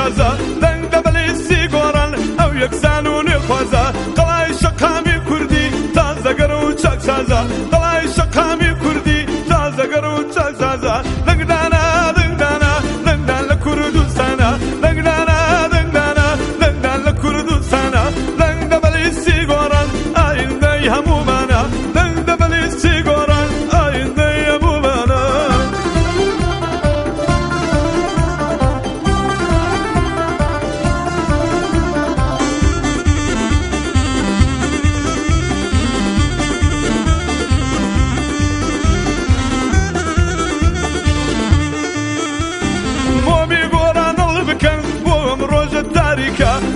شازا دنگ دبلی سیگاران او یک زنون خوازا قلای شقامی کردی تازه گرو چک سازا قلای شقامی کردی تازه گرو چک سازا دنگ دانا دنگ دانا دنگ دان لکردستانا دنگ دانا دنگ دانا دنگ دان لکردستانا دنگ دبلی سیگاران آینده همو مانا دنگ دبلی سیگاران آینده همو مانا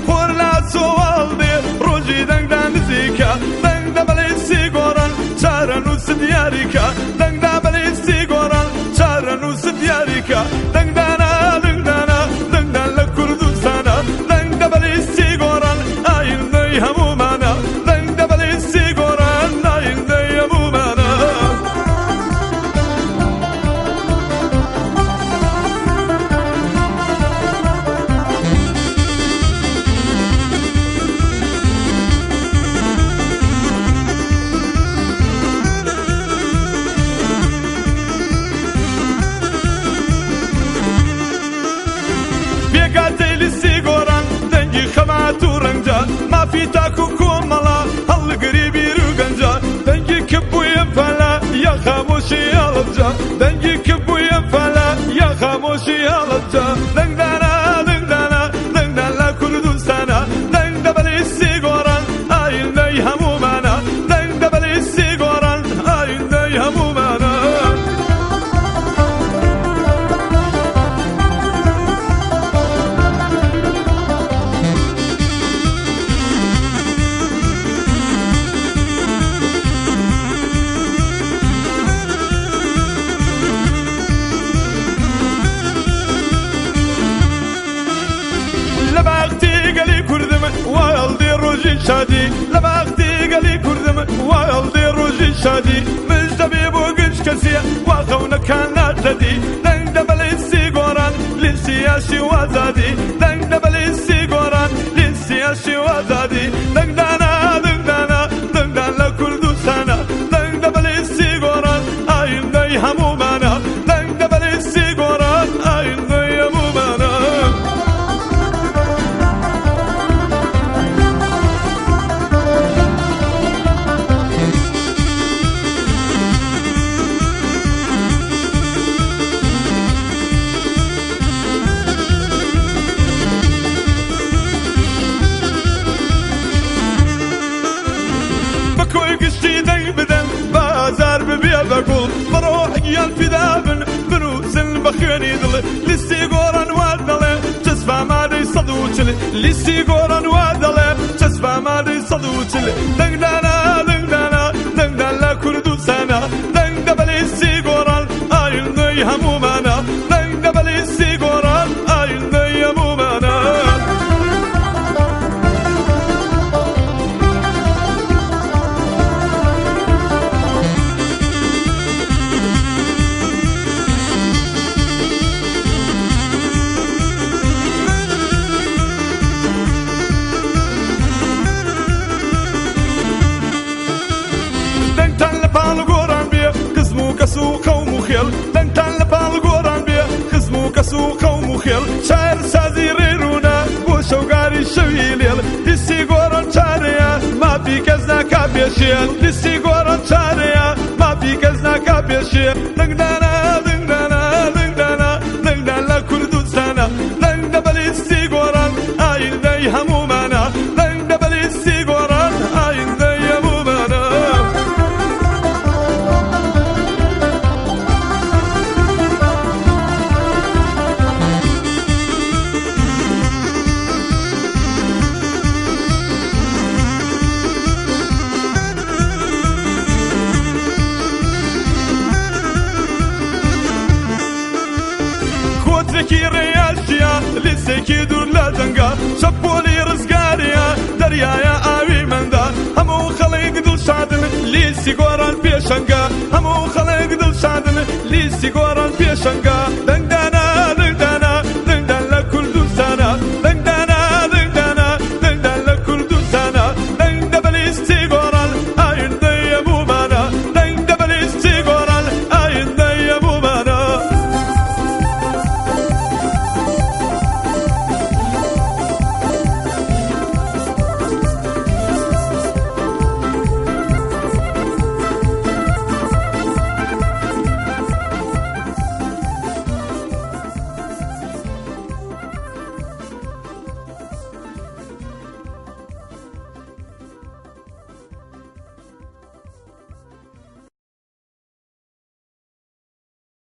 خور لا سوال دی روزی دنگ دان زیکا دنگ دبلی سیگاران چارنو سدیاریکا دنگ دبلی سیگاران چارنو سدیاریکا دنگ دانا دنگ دانا دنگ دان لکردستانا دنگ دبلی سیگاران آینده همو مانا دنگ دبلی سیگاران آینده همو مانا ما في تاكو كوملا هل قريبي روغنجا دنجي كبو ينفلا يا خاموشي يا لبجا دنجي كبو ينفلا يا خاموشي يا لبجا دنج دانا دنج دانا دنج دان لا كردستانا دنج دبلي سيغوران آيندي همو مانا دنج دبلي سيغوران آيندي همو مانا شادي لباختي قالي كردم والدي روجي شادي مجدبي بوقش كسيا واخونا كان جدي دنگ دبلي سيغوران للسياسي وزادي دنگ دبلي سيغوران للسياسي وزادي دنگ دانا دنگ دانا دنگ دان لكردستانا دنگ دبلي سيغوران آيندي همو مانا دنگ دبلي سيغوران آيندي همو مانا بقول بروح قيال في ذابن بنوس البخياني ضل لسي قوران وادله تسفى مادي صدوتل لسي قوران وادله تسفى مادي صدوتل دنگ دانا دنگ دانا دنگ دان لا كردستانا دنگ دبلي سي قوران آيندي همو مانا دنگ دبلي سي قوران آيندي همو مانا كسو قوم خيل دنگ تان لبال قوران بيه خزمو كسو قوم خيل شاعر سازي ريرونا بو شوقاري شويليل لسي قوران شاريا ما في كزنا كابيشيل لسي قوران شاريا ما في كزنا كابيشيل دنگ دانا دنگ دانا دنگ دانا دنگ دان لا كردستانا دنگ دبلي سي قوران آيندي همو مانا دنگ دبلي سي قوران آيندي همو مانا لسکی ریاشیا لسکی دور لجنگا شپولی رزگاریا دریایا آوی مندا همو خلق دل شادن لیسی گوران پیشنگا همو خلق دل شادن لیسی گوران پیشنگا